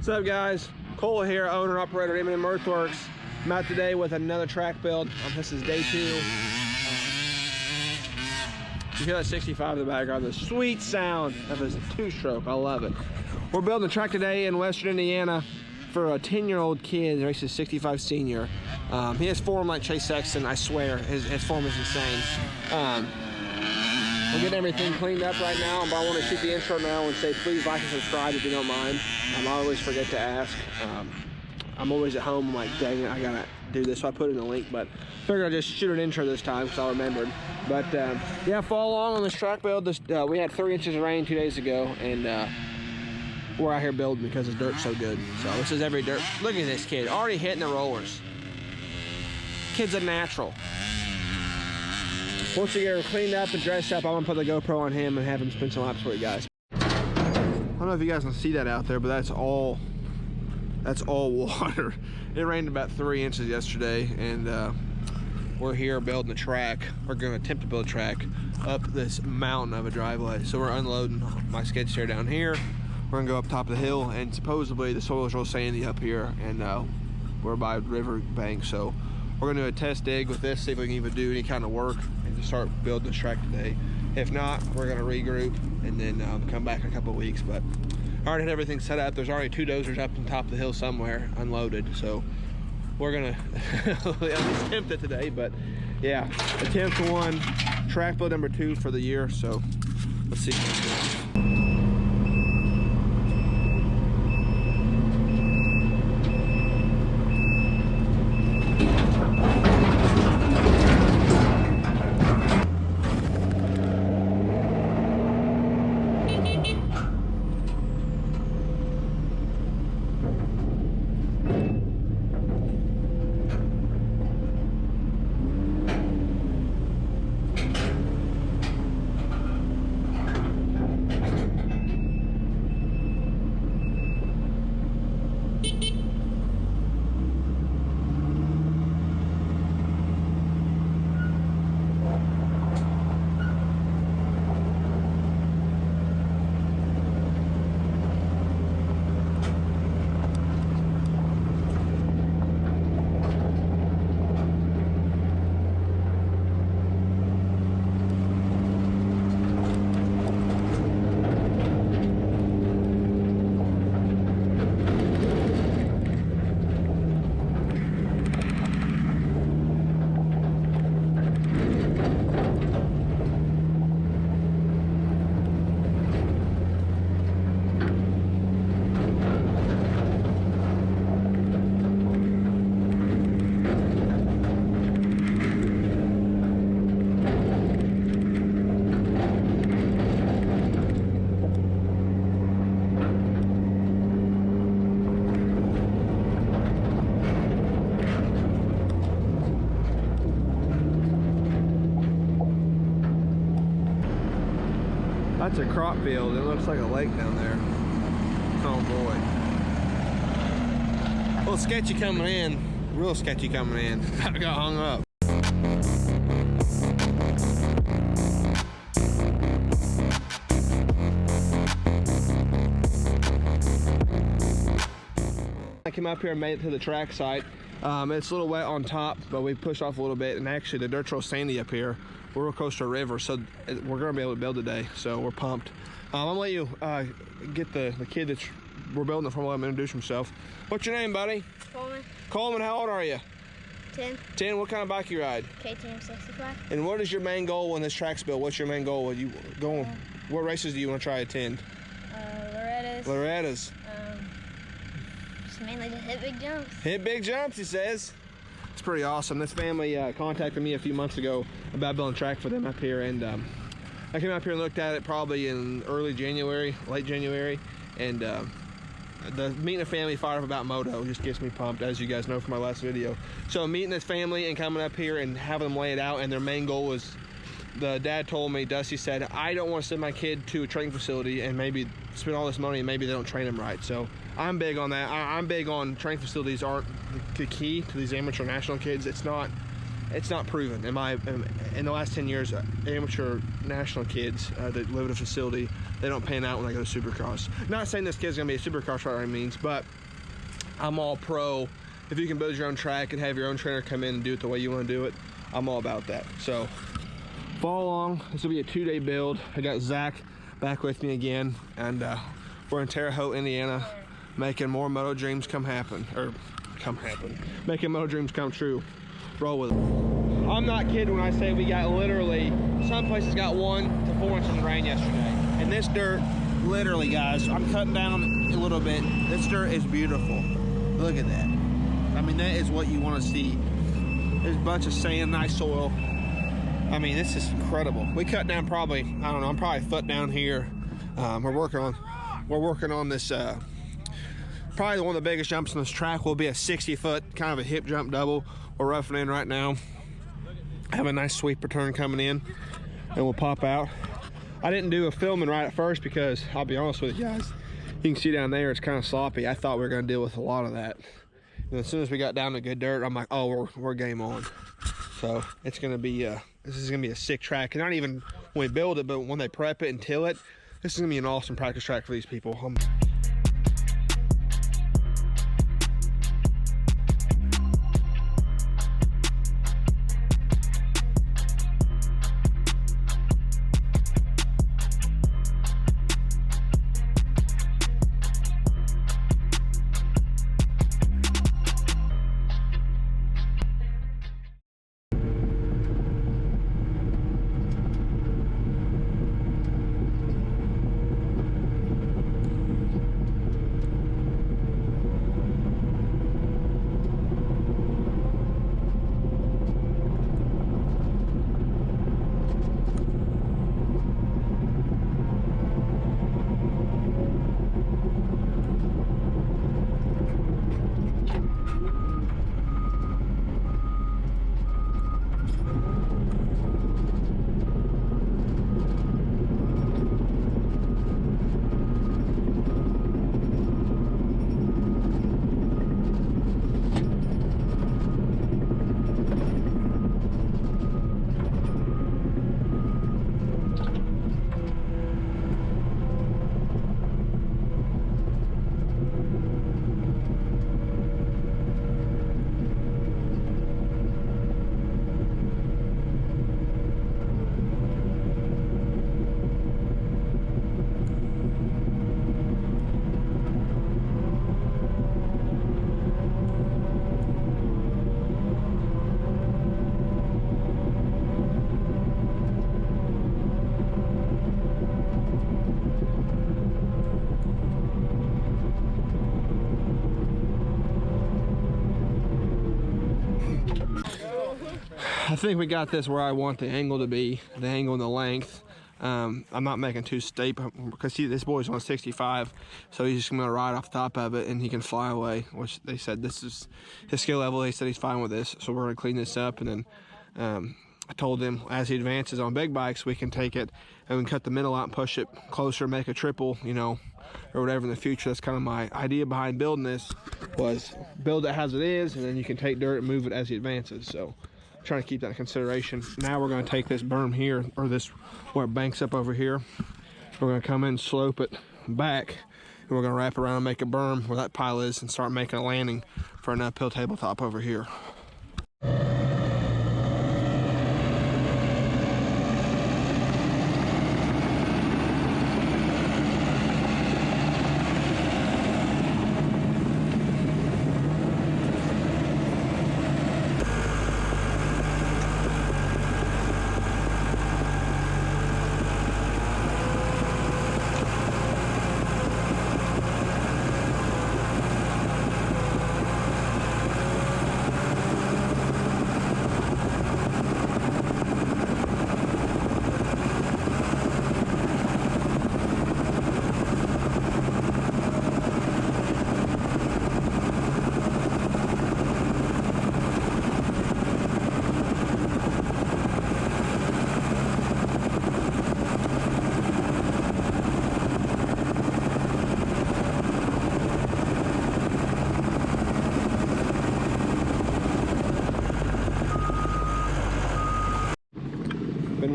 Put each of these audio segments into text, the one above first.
What's up, guys? Cole here, owner operator M&M Earthworks. I'm out today with another track build. This is day 2. You hear that 65 in the background, the sweet sound of his 2-stroke. I love it. We're building a track today in Western Indiana for a 10-year-old kid. He races 65 senior. He has form like Chase Sexton, I swear. His form is insane. We're getting everything cleaned up right now, but I want to shoot the intro now and say please like and subscribe if you don't mind. I always forget to ask. I'm always at home. I'm like, dang it, I gotta do this, so I put in the link, but figured I'd just shoot an intro this time because I remembered. But yeah, follow along on this track build. We had 3 inches of rain 2 days ago, and we're out here building because the dirt's so good. So this is every dirt. Look at this kid, already hitting the rollers. Kid's a natural. Once we get her cleaned up and dressed up, I'm gonna put the GoPro on him and have him spin some laps for you guys. I don't know if you guys can see that out there, but that's all water. It rained about 3 inches yesterday, and we're here building a track. We're gonna attempt to build a track up this mountain of a driveway. So we're unloading my skid steer down here. We're gonna go up top of the hill, and supposedly the soil is real sandy up here, and we're by a river bank, so we're gonna do a test dig with this, see if we can even do any kind of work and just start building this track today. If not, we're gonna regroup and then come back in a couple of weeks. But I already had everything set up. There's already 2 dozers up on top of the hill somewhere unloaded, so we're gonna attempt it today. But yeah, attempt 1, track build number 2 for the year. So let's see. That's a crop field. It looks like a lake down there. Oh boy. A little sketchy coming in. Real sketchy coming in. I got hung up. I came up here and made it to the track site. It's a little wet on top, but we pushed off a little bit, and actually the dirt's real sandy up here. We're real close to a river, so we're gonna be able to build today, so we're pumped. I'm gonna let you get the kid that we're building it for. Let him introduce himself. What's your name, buddy? Coleman. Coleman, how old are you? 10. 10, what kind of bike you ride? KTM 65. And what is your main goal when this track's built? What's your main goal? Are you going, what races do you want to try to attend? Loretta's. Loretta's. Just mainly to hit big jumps. Hit big jumps, he says. It's pretty awesome. This family contacted me a few months ago about building a track for them up here, and I came up here and looked at it probably in early January, late January, and the meeting a family fired up about moto just gets me pumped, as you guys know from my last video. So meeting this family and coming up here and having them lay it out, and their main goal was, the dad told me, Dusty said, I don't want to send my kid to a training facility and maybe spend all this money and maybe they don't train him right. So I'm big on that. I'm big on training facilities aren't the key to these amateur national kids. It's not it's not proven. In the last 10 years, amateur national kids that live at a facility, they don't pan out when they go to Supercross. Not saying this kid's gonna be a Supercross rider by any means, but I'm all pro. If you can build your own track and have your own trainer come in and do it the way you want to do it, I'm all about that. So follow along. This will be a 2-day build. I got Zach back with me again, and we're in Terre Haute, Indiana, making more moto dreams making moto dreams come true. Roll with it. I'm not kidding when I say we got literally, some places got 1 to 4 inches of rain yesterday. And this dirt, literally guys, I'm cutting down a little bit. This dirt is beautiful. Look at that. I mean, that is what you want to see. There's a bunch of sand, nice soil. I mean, this is incredible. We cut down probably, I don't know, I'm probably a foot down here. We're working on this, probably one of the biggest jumps on this track will be a 60-foot, kind of a hip jump double. We're roughing in right now. Have a nice sweep return coming in, and we'll pop out. I didn't do a filming right at first because I'll be honest with you guys, you can see down there it's kind of sloppy. I thought we were going to deal with a lot of that. And as soon as we got down to good dirt, I'm like, oh, we're game on. So it's going to be this is going to be a sick track. And not even when we build it, but when they prep it and till it, this is going to be an awesome practice track for these people. I think we got this where I want the angle to be, the angle and the length. I'm not making too steep because see, this boy's on 65, so he's just gonna ride off the top of it and he can fly away, which they said this is his skill level. They said he's fine with this, so we're gonna clean this up. And then I told him as he advances on big bikes, we can take it and we can cut the middle out and push it closer, make a triple, you know, or whatever in the future. That's kind of my idea behind building this, was build it as it is, and then you can take dirt and move it as he advances. So trying to keep that in consideration. Now we're going to take this berm here, or this where it banks up over here. We're going to come in, slope it back, and we're going to wrap around and make a berm where that pile is and start making a landing for an uphill tabletop over here.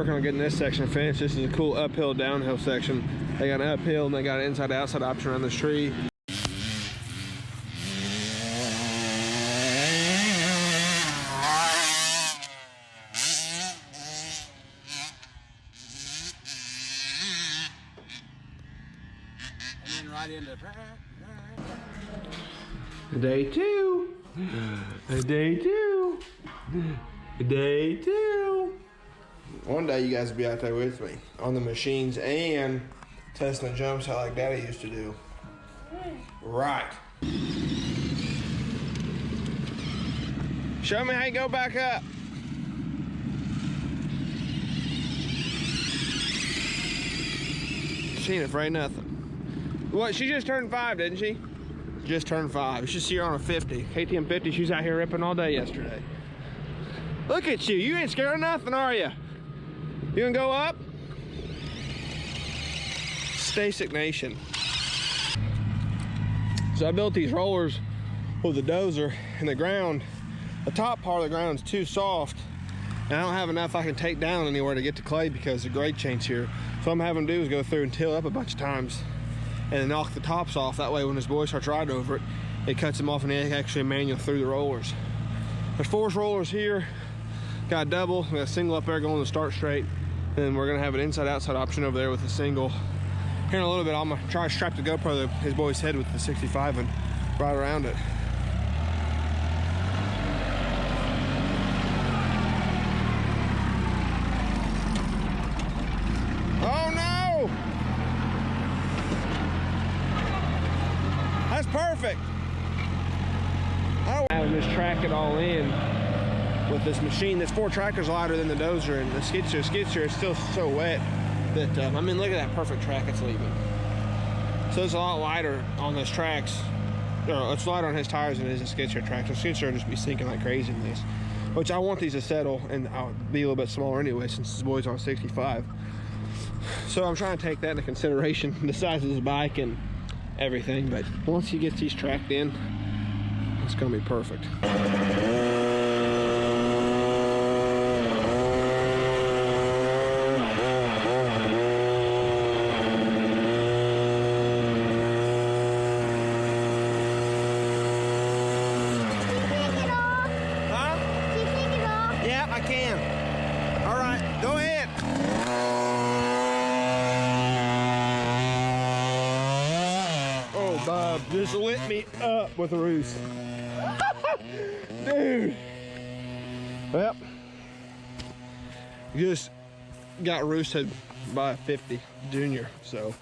working on getting this section finished. This is a cool uphill, downhill section. They got an uphill and they got an inside-outside option around this tree. And then right into Day two. Day two. Day two. One day you guys will be out there with me on the machines and testing the jumps out like Daddy used to do. Right. Show me how you go back up. She ain't afraid of nothing. What, she just turned 5, didn't she? Just turned 5. You should see her on a 50. KTM 50, she was out here ripping all day yesterday. Look at you, you ain't scared of nothing, are you? You gonna go up? Stasic Nation. So I built these rollers with a dozer, and the ground, the top part of the ground is too soft, and I don't have enough I can take down anywhere to get to clay because the grade change here. So what I'm having to do is go through and till up a bunch of times and then knock the tops off. That way when this boy starts riding over it, it cuts them off and they actually manual through the rollers. There's 4 rollers here, got a double, we got a single up there going to start straight, and then we're gonna have an inside-outside option over there with a single. Here in a little bit, I'm gonna try to strap the GoPro to his boy's head with the 65 and ride around it. Oh no! That's perfect. I don't have this track it all in with this machine. This 4 tracker's lighter than the dozer, and the skid steer is still so wet that, I mean, look at that perfect track it's leaving. So it's a lot lighter on those tracks. Or it's lighter on his tires than it is a skid steer track. So skid steer will just be sinking like crazy in this. Which I want these to settle and I'll be a little bit smaller anyway since this boy's on 65. So I'm trying to take that into consideration, the size of his bike and everything. But once he gets these tracked in, it's gonna be perfect. I can. All right, go ahead. Oh, Bob, just lit me up with a roost. Dude. Well, just got roosted by a 50 Junior, so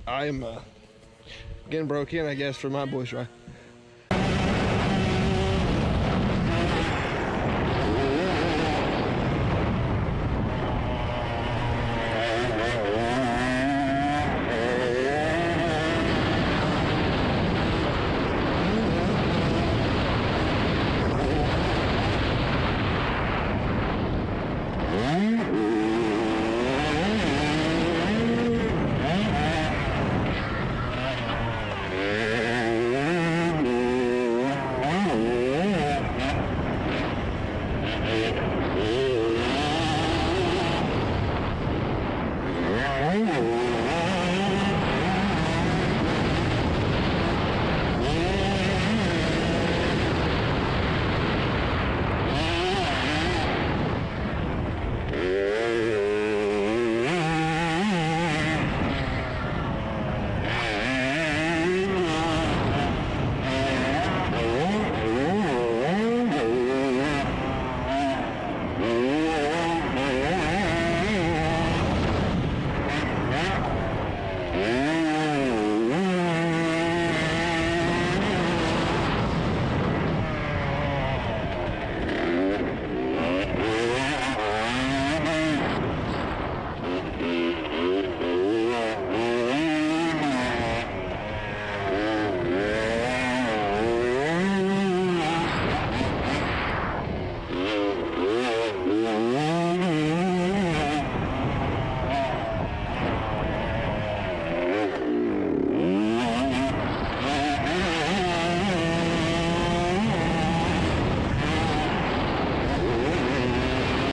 I am getting broke in, I guess, for my boys' ride.